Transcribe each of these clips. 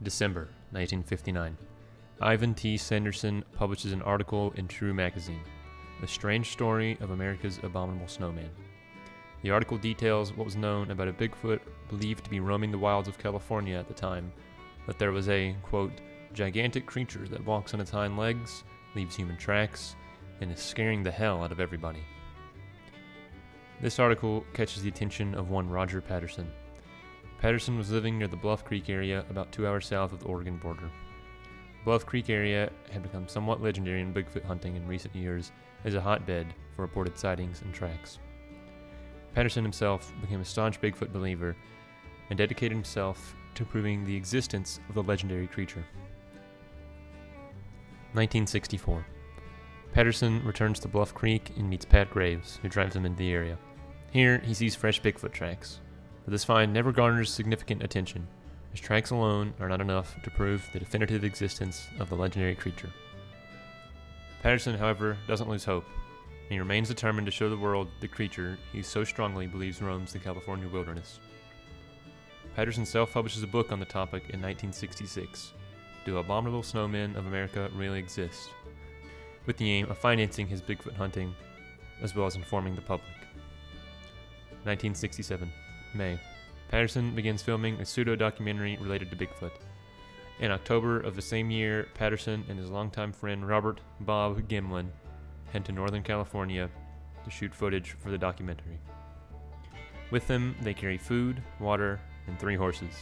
December 1959. Ivan T. Sanderson publishes an article in True magazine, The Strange Story of America's Abominable Snowman. The article details what was known about a Bigfoot believed to be roaming the wilds of California at the time, that there was a, quote, gigantic creature that walks on its hind legs, leaves human tracks, and is scaring the hell out of everybody. This article catches the attention of one Roger Patterson. Patterson was living near the Bluff Creek area about 2 hours south of the Oregon border. The Bluff Creek area had become somewhat legendary in Bigfoot hunting in recent years as a hotbed for reported sightings and tracks. Patterson himself became a staunch Bigfoot believer and dedicated himself to proving the existence of the legendary creature. 1964. Patterson returns to Bluff Creek and meets Pat Graves, who drives him into the area. Here, he sees fresh Bigfoot tracks, but this find never garners significant attention, as tracks alone are not enough to prove the definitive existence of the legendary creature. Patterson, however, doesn't lose hope, and he remains determined to show the world the creature he so strongly believes roams the California wilderness. Patterson self-publishes a book on the topic in 1966, Do Abominable Snowmen of America Really Exist?, with the aim of financing his Bigfoot hunting, as well as informing the public. 1967, May. Patterson begins filming a pseudo-documentary related to Bigfoot. In October of the same year, Patterson and his longtime friend Robert Bob Gimlin head to Northern California to shoot footage for the documentary. With them, they carry food, water, and 3 horses.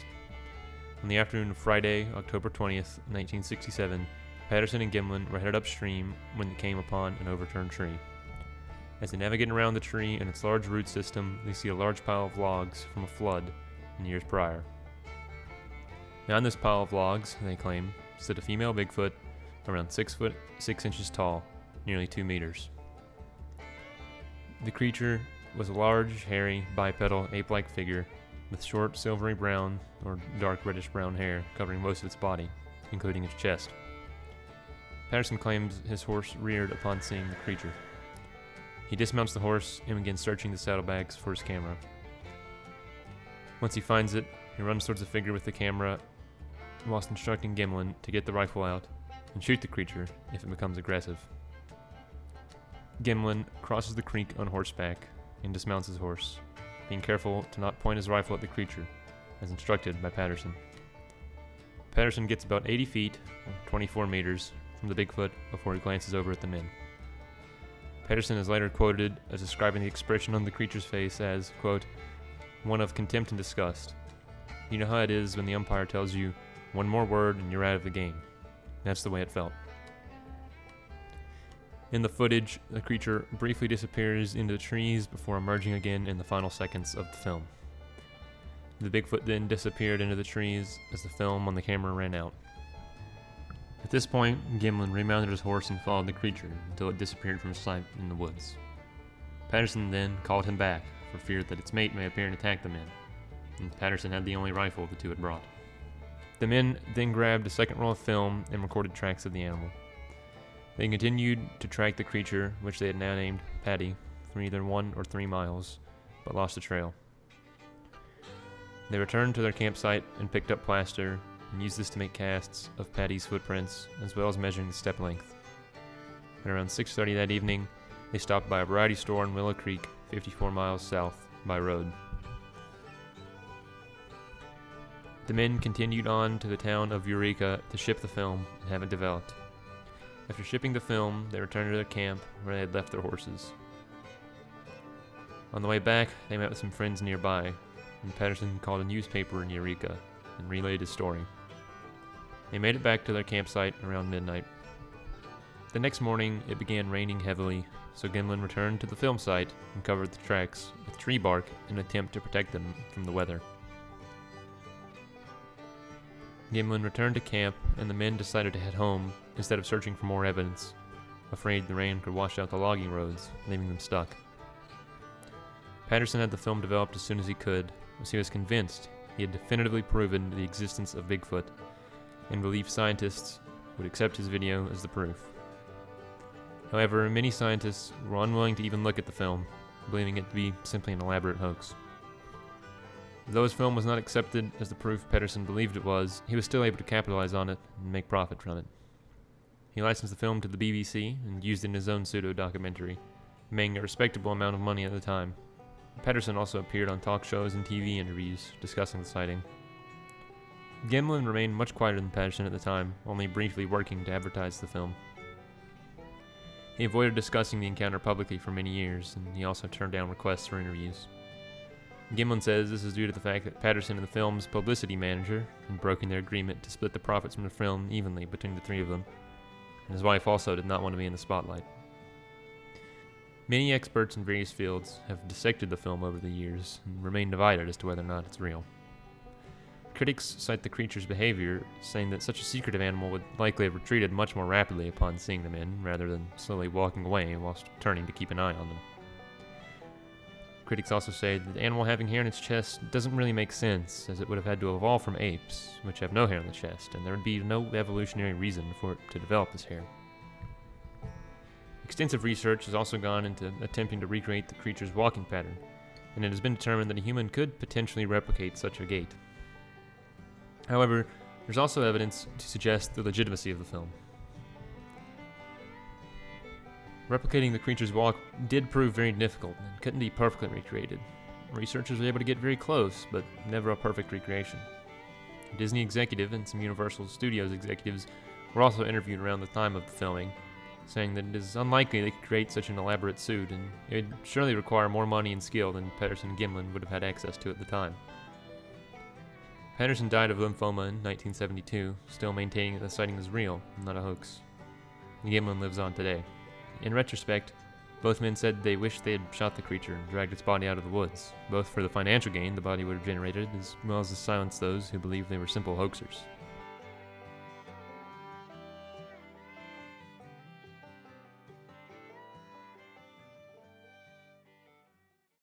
On the afternoon of Friday, October 20th, 1967, Patterson and Gimlin were headed upstream when they came upon an overturned tree. As they navigate around the tree and its large root system, they see a large pile of logs from a flood in years prior. Behind this pile of logs, they claim, stood a female Bigfoot around 6 foot 6 inches tall, nearly 2 meters. The creature was a large, hairy, bipedal, ape-like figure with short, silvery brown or dark reddish-brown hair covering most of its body, including its chest. Patterson claims his horse reared upon seeing the creature. He dismounts the horse and begins searching the saddlebags for his camera. Once he finds it, he runs towards the figure with the camera, whilst instructing Gimlin to get the rifle out and shoot the creature if it becomes aggressive. Gimlin crosses the creek on horseback and dismounts his horse, being careful to not point his rifle at the creature, as instructed by Patterson. Patterson gets about 80 feet, or 24 meters, from the Bigfoot before he glances over at the men. Patterson is later quoted as describing the expression on the creature's face as, quote, one of contempt and disgust. You know how it is when the umpire tells you, one more word and you're out of the game. That's the way it felt. In the footage, the creature briefly disappears into the trees before emerging again in the final seconds of the film. The Bigfoot then disappeared into the trees as the film on the camera ran out. At this point, Gimlin remounted his horse and followed the creature until it disappeared from sight in the woods. Patterson then called him back for fear that its mate may appear and attack the men, and Patterson had the only rifle the two had brought. The men then grabbed a second roll of film and recorded tracks of the animal. They continued to track the creature, which they had now named Patty, for either 1 or 3 miles, but lost the trail. They returned to their campsite and picked up plaster and used this to make casts of Patty's footprints, as well as measuring the step length. At around 6:30 that evening, they stopped by a variety store in Willow Creek, 54 miles south by road. The men continued on to the town of Eureka to ship the film and have it developed. After shipping the film, they returned to their camp where they had left their horses. On the way back, they met with some friends nearby, and Patterson called a newspaper in Eureka and relayed his story. They made it back to their campsite around midnight. The next morning, it began raining heavily, so Gimlin returned to the film site and covered the tracks with tree bark in an attempt to protect them from the weather. Gimlin returned to camp, and the men decided to head home instead of searching for more evidence, afraid the rain could wash out the logging roads, leaving them stuck. Patterson had the film developed as soon as he could, as he was convinced he had definitively proven the existence of Bigfoot, and believed scientists would accept his video as the proof. However, many scientists were unwilling to even look at the film, believing it to be simply an elaborate hoax. Though his film was not accepted as the proof Patterson believed it was, he was still able to capitalize on it and make profit from it. He licensed the film to the BBC and used it in his own pseudo-documentary, making a respectable amount of money at the time. Patterson also appeared on talk shows and TV interviews discussing the sighting. Gimlin remained much quieter than Patterson at the time, only briefly working to advertise the film. He avoided discussing the encounter publicly for many years, and he also turned down requests for interviews. Gimlin says this is due to the fact that Patterson and the film's publicity manager had broken their agreement to split the profits from the film evenly between the three of them, and his wife also did not want to be in the spotlight. Many experts in various fields have dissected the film over the years and remain divided as to whether or not it's real. Critics cite the creature's behavior, saying that such a secretive animal would likely have retreated much more rapidly upon seeing the men, rather than slowly walking away whilst turning to keep an eye on them. Critics also say that the animal having hair in its chest doesn't really make sense, as it would have had to evolve from apes, which have no hair on the chest, and there would be no evolutionary reason for it to develop this hair. Extensive research has also gone into attempting to recreate the creature's walking pattern, and it has been determined that a human could potentially replicate such a gait. However, there's also evidence to suggest the legitimacy of the film. Replicating the creature's walk did prove very difficult and couldn't be perfectly recreated. Researchers were able to get very close, but never a perfect recreation. A Disney executive and some Universal Studios executives were also interviewed around the time of the filming, saying that it is unlikely they could create such an elaborate suit, and it would surely require more money and skill than Patterson-Gimlin would have had access to at the time. Patterson died of lymphoma in 1972, still maintaining that the sighting is real, not a hoax. Gimlin lives on today. In retrospect, both men said they wished they had shot the creature and dragged its body out of the woods, both for the financial gain the body would have generated, as well as to silence those who believed they were simple hoaxers.